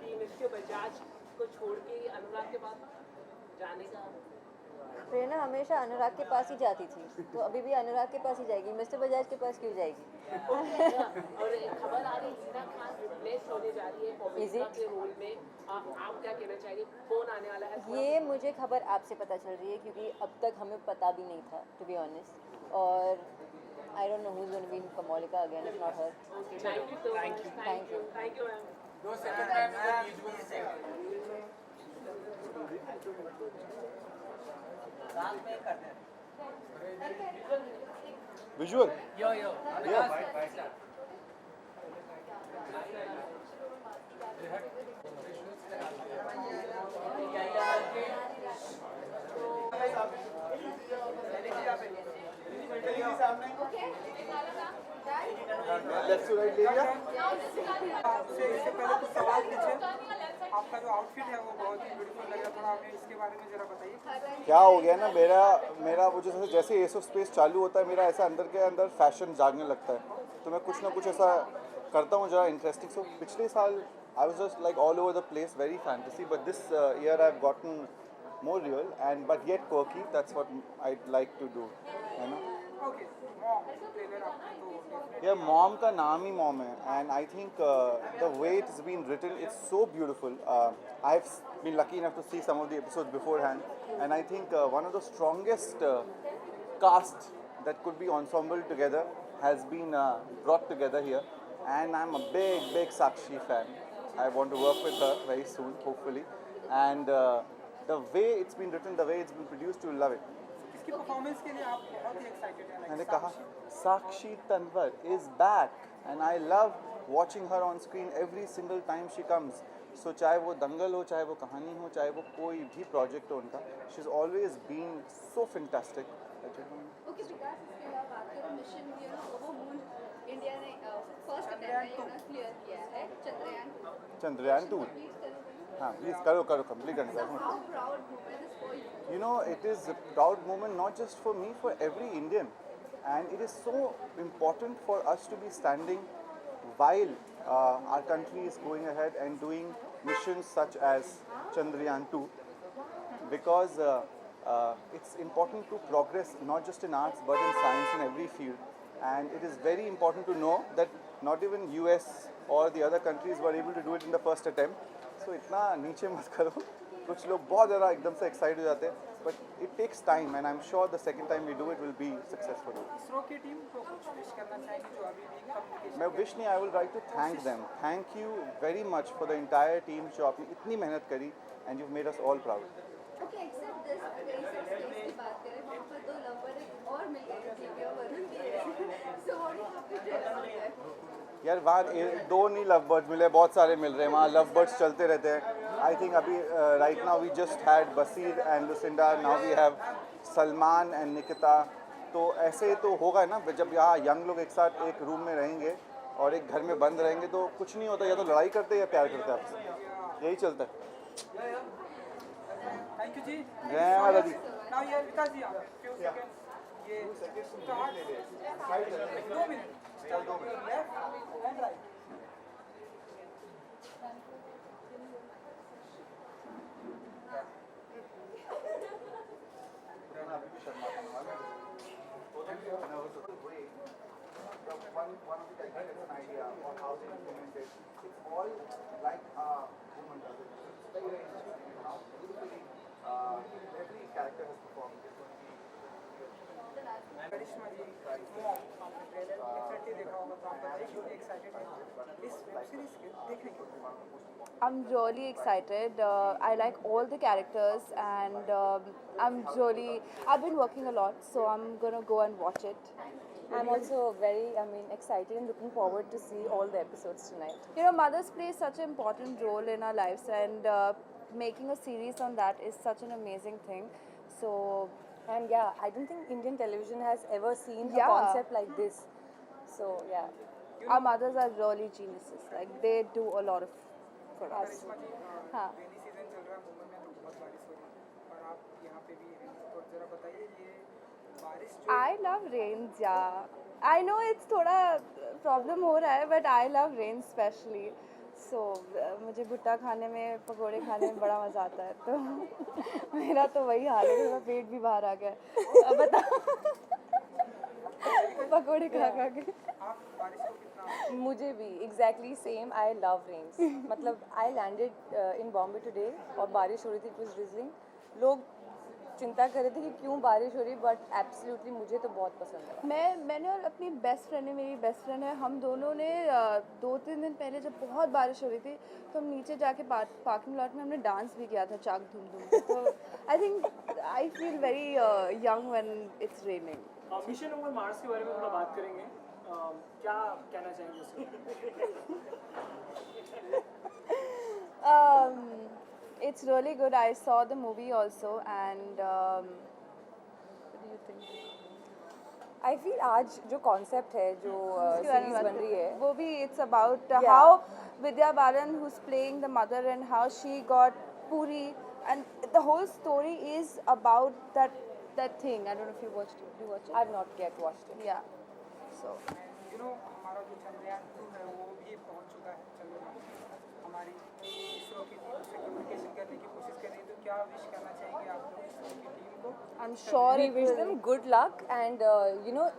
कि मिस्टर बजाज को छोड़ के अनुराग के पास जाने का. प्रेरणा हमेशा अनुराग के पास ही जाती थी तो अभी भी अनुराग के पास ही जाएगी. मिस्टर बजाज के पास क्यों जाएगी? और एक खबर आ रही है हिना खान रिप्लेस होने जा रही है कॉमेडियन के रोल में. आप क्या कहना चाहेंगे कौन आने वाला है? ये मुझे खबर आपसे पता चल रही है क्योंकि अब तक हमें पता भी नहीं था टू बी ऑनेस्ट, और I don't know who is going to be in Komolika again if not her. Thank you thank you ma'am. 2 second ma'am visual यो लेफ्ट टू राइट ले लिया. आपसे इससे पहले कुछ सवाल पूछे. आपका जो आउटफिट है वो बहुत ही ब्यूटीफुल लग रहा था, हमें इसके बारे में जरा बताइए. क्या हो गया ना, मेरा वो जैसे एस ऑफ स्पेस चालू होता है, मेरा ऐसा अंदर के अंदर फैशन जागने लगता है, तो मैं कुछ ना कुछ ऐसा करता हूँ जरा इंटरेस्टिंग. सो पिछले साल I was just like all over the place, very fantasy, but this year I have gotten more real and but yet quirky. That's what I'd like to do, you know. Okay mom trailer आपने तो Yeah, mom का नाम ही mom है, and I think the way it's been written, it's so beautiful. I've been lucky enough to see some of the episodes beforehand, and I think one of the strongest cast that could be ensemble together has been brought together here, and I'm a big Sakshi fan. I want to work with her very soon, hopefully, and the way it's been written, the way it's been produced, you'll love it. इसकी performance के लिए आप बहुत ही excited हैं. मैंने कहा Sakshi Tanwar is back, and I love watching her on screen every single time she comes. सो चाहे वो दंगल हो, चाहे वो कहानी हो, चाहे वो कोई भी प्रोजेक्ट हो उनका, she is always been so fantastic. Okay Vikas, इसके अलावा बात करें मिशन वो मून इंडिया ने फर्स्ट अटेम्प्ट में क्लियर किया है चंद्रयान 2। हाँ प्लीज़ करो कंप्लीट करने का। How proud moment is for you? You know, it is a proud moment not just for me, for every Indian. And it is so important for us to be standing while our country is going ahead and doing missions such as Chandrayaan 2, because it's important to progress not just in arts but in science in every field. And it is very important to know that not even US or the other countries were able to do it in the first attempt. So इतना नीचे मत करो, कुछ लोग बहुत ज़्यादा एकदम से एक्साइट हो जाते हैं, but it takes time and I am sure the second time we do it will be successful. ISRO की टीम को कुछ विश करना चाहेंगे जो अभी भी कम्युनिकेशन मैं विश नहीं, I will like to thank them. Thank you very much for the entire team जो आपने इतनी मेहनत करी and you made us all proud. Okay, except this space की बात करें, वहाँ पर दो लवर और मिल गए, दिव्या वरुण के। So what you have to tell about that? यार वहाँ दो नहीं लव बर्ड्स मिले, बहुत सारे मिल रहे हैं वहाँ, लव बर्ड्स चलते रहते हैं। आई थिंक अभी right now we just had Basir and Lucinda, now we have Salman and Nikita. तो ऐसे तो होगा ना, जब यहाँ यंग लोग एक साथ एक रूम में रहेंगे और एक घर में बंद रहेंगे तो कुछ नहीं होता, या तो लड़ाई करते हैं या प्यार करते हैं आपसे, यही चलता है। थैंक यू जी। जय माता दी। नाउ ये विकास जी आप फ्यू सेकंड ये start 2 minute start left and right. One of the techniques is an idea or how they implement it. It's all like human does it. It's very, very interesting how beautifully every character has performed. करिश्मा जी आपने trailer definitely देखा होगा, तो आप बताइए क्यों excited हैं इस web series के देखने के लिए? I'm really excited. I like all the characters, and I've been working a lot, so I'm gonna go and watch it. I'm also very, excited and looking forward to see all the episodes tonight. You know, mothers play such an important role in our lives, and making a series on that is such an amazing thing. So, And yeah, I don't think Indian television has ever seen a Yeah. concept like this. So yeah, our mothers are really geniuses. Like, they do a lot of for us. करिश्मा जी हाँ. Rainy season चल रहा है, मुंबई में तो बहुत बारिश हो रही है और आप यहाँ पे भी हैं, तो जरा बताइए ये बारिश जो I love rains, yeah. I know it's थोड़ा problem हो रहा है, but I love rain especially. So मुझे भुट्टा खाने में, पकोड़े खाने में बड़ा मज़ा आता है, तो मेरा तो वही हाल है, मेरा पेट भी बाहर आ गया। अब बता पकोड़े खा खा के। आप बारिश को कितना मुझे भी exactly same. I love rains. मतलब I landed in Bombay today और बारिश हो रही थी, it was drizzling. लोग चिंता कर रहे थे कि क्यों बारिश हो रही, बट एब्सोल्युटली मुझे तो बहुत पसंद है। मैंने और अपनी बेस्ट फ्रेंड है, मेरी बेस्ट फ्रेंड है, हम दोनों ने 2-3 दिन पहले जब बहुत बारिश हो रही थी तो हम नीचे जाके पार्किंग लॉट में हमने डांस भी किया था चाक धूम धूम। तो आई think I feel very young when it's raining. Mission over Mars के बारे में थोड़ा बात करेंगे, क्या कहना चाहेंगे उसके? It's really good. I saw the movie also, and what do you think? I feel आज जो कॉन्सेप्ट है, जो सीरीज बन रही है, वो भी it's about how Vidya Balan, who's playing the mother, and how she got Puri, and the whole story is about that thing. I don't know if you watched it. Do you watch it? I've not yet watched it. Yeah. So. You know हमारा जो चंद्रयान 2 है वो भी पहुंच चुका है चंद्रमा। हमारी इसरो की टीम से कम्युनिकेशन करने की कोशिश कर रही है, तो क्या विश करना चाहेंगे आप लोग इसरो की टीम को? I'm sure We it wish will. them good luck, and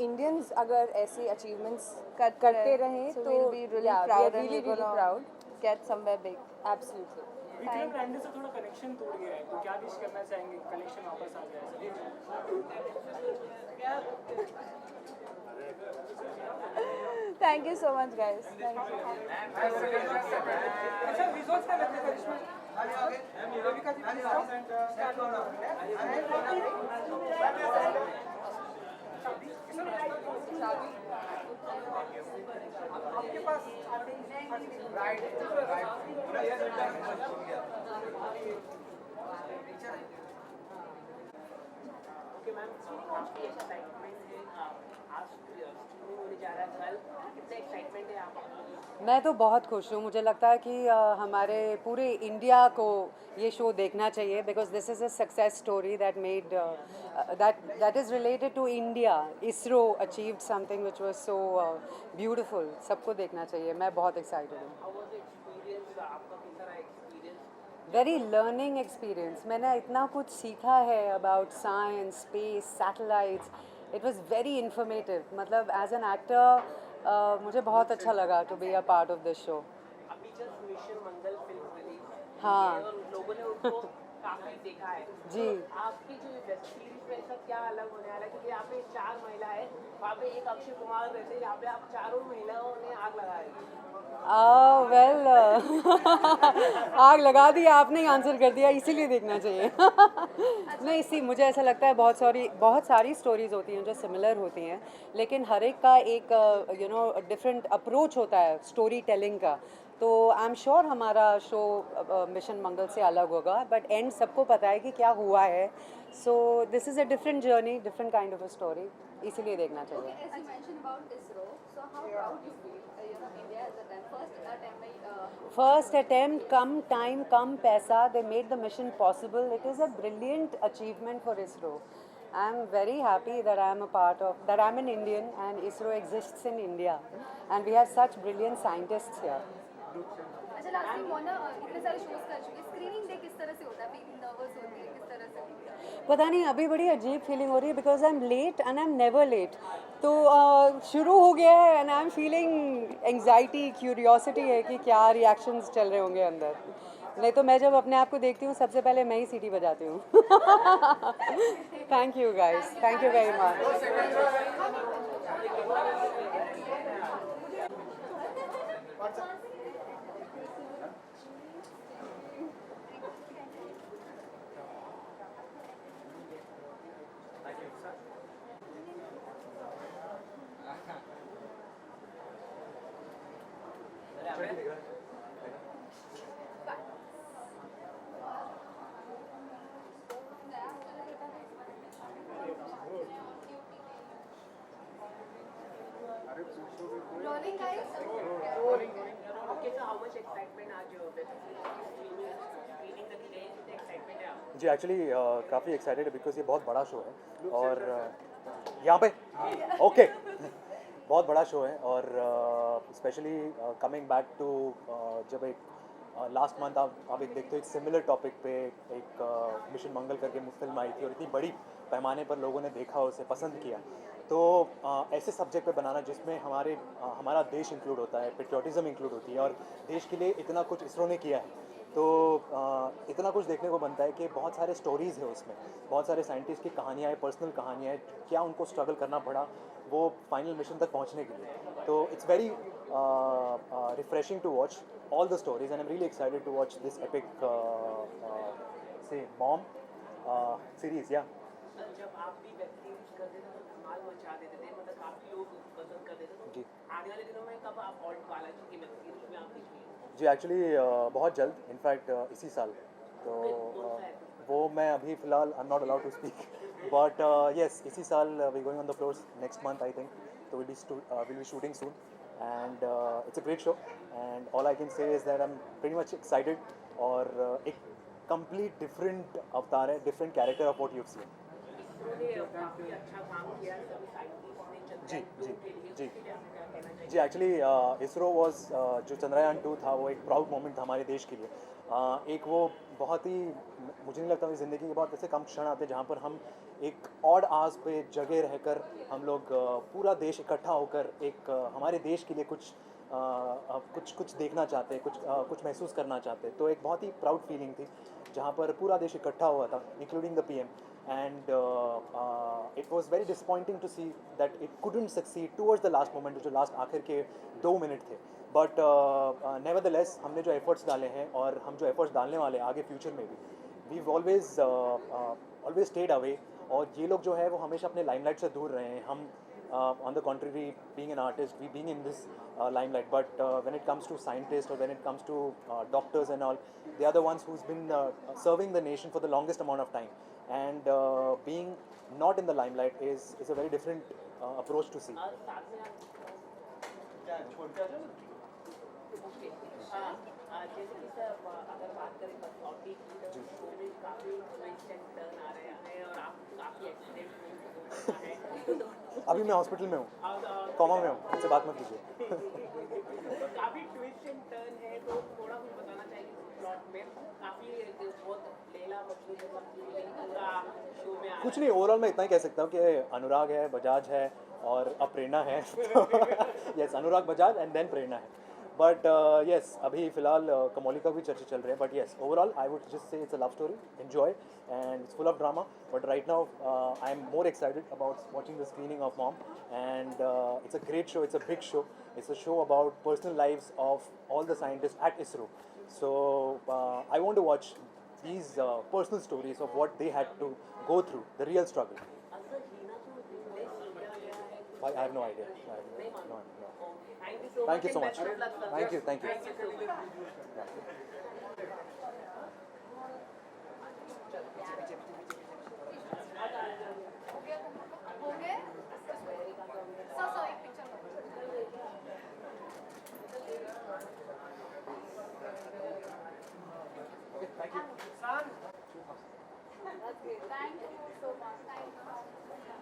Indians अगर ऐसे achievements करते रहें So तो we'll be really yeah, proud, we are and really we're really gonna proud. get somewhere big. Absolutely. Vikram lander से थोड़ा connection टूट गया है, तो क्या विश करना चाहेंगे कनेक्शन वापस आ जाए? Thank you so much, guys. Thank you. अच्छा विजुअल्स का लगता है करिश्मा देविका जी स्टार्ट होना आपके पास राइट ओके मैम, काफी एक्साइटमेंट है, आज स्ट्रीमिंग होने जा रहा है कल, कितना एक्साइटमेंट है आपको? मैं तो बहुत खुश हूँ। मुझे लगता है कि हमारे पूरे इंडिया को ये शो देखना चाहिए because this is a success story that made that is related to India. ISRO achieved something which was so beautiful. सबको देखना चाहिए. मैं बहुत एक्साइटेड हूँ. हाउ वाज द एक्सपीरियंस, आपका कैसा रहा एक्सपीरियंस? Very learning experience. मैंने इतना कुछ सीखा है about science, space, satellites. It was very informative. मतलब एज एन एक्टर मुझे बहुत अच्छा लगा to be a part of this show. अभी just mission Mangal film release हाँ. और लोगों ने उसको काफी देखा है. जी. तो आपकी जो वेब सीरीज में ऐसा क्या अलग होने वाला है, क्योंकि यहाँ पे 4 महिला है, वहाँ पे एक अक्षय कुमार रहते हैं, यहाँ पे आप चारों महिलाओं ने आग लगाई. वेल आग लगा दी. आपने ही आंसर कर दिया, इसीलिए देखना चाहिए. नहीं, सी मुझे ऐसा लगता है बहुत सारी स्टोरीज होती हैं जो सिमिलर होती हैं, लेकिन हर एक का एक डिफरेंट अप्रोच होता है स्टोरी टेलिंग का. तो आई एम श्योर हमारा शो मिशन मंगल से अलग होगा, बट एंड सबको पता है कि क्या हुआ है. So this is a different journey, different kind of a story. इसीलिए देखना चाहिए. Okay, as you mentioned about ISRO, so how proud you feel? India has done first attempt. First attempt, come time, come paisa. They made the mission possible. It is a brilliant achievement for ISRO. I am very happy that I am a part of, that I am an Indian and ISRO exists in India. And we have such brilliant scientists here. अच्छा, last time Mona इतने सारे shows कर चुके, screening day किस तरह से होता है? फीलिंग नर्वस होती है किस तरह से? पता नहीं, अभी बड़ी अजीब फीलिंग हो रही है because I am late and I am never late. तो शुरू हो गया है and I am feeling anxiety, curiosity है कि क्या रिएक्शंस चल रहे होंगे अंदर. नहीं तो मैं जब अपने आप को देखती हूँ सबसे पहले मैं ही सीटी बजाती हूँ. Thank you guys, thank you very much. Rolling guys. Okay, so how much excitement आज वेब सीरीज स्क्रीनिंग तक गए, कितने एक्साइटमेंट है आप? जी एक्चुअली काफ़ी एक्साइटेड है बिकॉज ये बहुत बड़ा शो है और यहाँ पे ओके बहुत बड़ा शो है और स्पेशली कमिंग बैक टू जब एक लास्ट मंथ आप एक देखते हो एक सिमिलर टॉपिक पे एक मिशन मंगल करके फिल्म आई थी और इतनी बड़ी पैमाने पर लोगों ने देखा, उसे पसंद किया. तो ऐसे सब्जेक्ट पे बनाना जिसमें हमारा देश इंक्लूड होता है, पेट्रियोटिज़म इंक्लूड होती है और देश के लिए इतना कुछ इसरो ने किया है, तो इतना कुछ देखने को बनता है कि बहुत सारे स्टोरीज़ है उसमें, बहुत सारे साइंटिस्ट की कहानियाँ हैं, पर्सनल कहानियाँ हैं, क्या उनको स्ट्रगल करना पड़ा वो फाइनल मिशन तक पहुँचने के लिए. तो it's very refreshing to watch all the stories and I'm really excited to watch this epic say mom series. Yeah. जब आप भी वेब सीरीज करते थे तो धमाल मचा देते थे, मतलब काफी लोग पसंद करते थे. तो आने वाले दिनों में कब आप ऑल्ट बालाजी की वेब सीरीज में आप देखेंगे? जी एक्चुअली बहुत जल्द, इनफैक्ट इसी साल. तो वो मैं अभी फ़िलहाल I am not allowed to speak but yes इसी साल we going on the floors next month I think. तो will be shooting soon and it's a great show and all I can say is that I'm pretty much excited और एक complete different अवतार है, different character of what you've seen. काफी अच्छा काम किया सभी साइंटिस्ट ने चंद्रयान-2 के लिए. जी एक्चुअली इसरो वॉज जो चंद्रयान 2 था वो एक प्राउड मोमेंट था हमारे देश के लिए. एक वो बहुत ही, मुझे नहीं लगता मेरी ज़िंदगी के बहुत ऐसे कम क्षण आते जहाँ पर हम एक ऑड आवर्स पे जगह रहकर हम लोग पूरा देश इकट्ठा होकर एक हमारे देश के लिए कुछ देखना चाहते, कुछ महसूस करना चाहते. तो एक बहुत ही प्राउड फीलिंग थी जहाँ पर पूरा देश इकट्ठा हुआ था including the PM and it was very disappointing to see that it couldn't succeed towards the last moment, जो लास्ट आखिर के 2 मिनट थे. बट नेवरदलेस हमने जो एफर्ट्स डाले हैं और हम जो एफर्ट्स डालने वाले आगे फ्यूचर में भी, we've always stayed away और ये लोग जो है वो हमेशा अपने लाइमलाइट से दूर रहे हैं. हम on the contrary, being an artist, we being in this limelight, but when it comes to scientists or when it comes to doctors and all, they are the ones who's been serving the nation for the longest amount of time, and being not in the limelight is a very different approach to see. जैसे कि sir अगर बात करें कसौटी की तो show में काफ़ी ट्विस्ट एंड टर्न आ रहे हैं और आप काफ़ी एक्सीडेंट है. अभी मैं हॉस्पिटल में हूँ, कॉमा में हूँ, मुझसे बात मत कीजिए. तो काफ़ी ट्विस्ट एंड टर्न है, तो थोड़ा कुछ बताना चाहिए प्लॉट में. काफ़ी बहुत लेला मजनू जैसा फीलिंग पूरा शो में आ कुछ नहीं, ओवरऑल मैं इतना ही कह सकता हूँ कि अनुराग है, बजाज है और अब प्रेरणा है. Yes, Anurag, Bajaj and then Prerna है. बट यस, अभी फिलहाल कमोली का भी चर्चा चल रहे हैं. But yes, overall I would just say it's a love story, enjoy, and it's full of drama. But right now I am more excited about watching the screening of mom, and it's a great show, it's a big show. It's a show about personal lives of all the scientists at ISRO. So I want to watch these personal stories of what they had to go through, the real struggle. I have no idea. No. Thank you so much. Thank you. हो गए sir एक picture Thank you. Thank you so much. Thank you.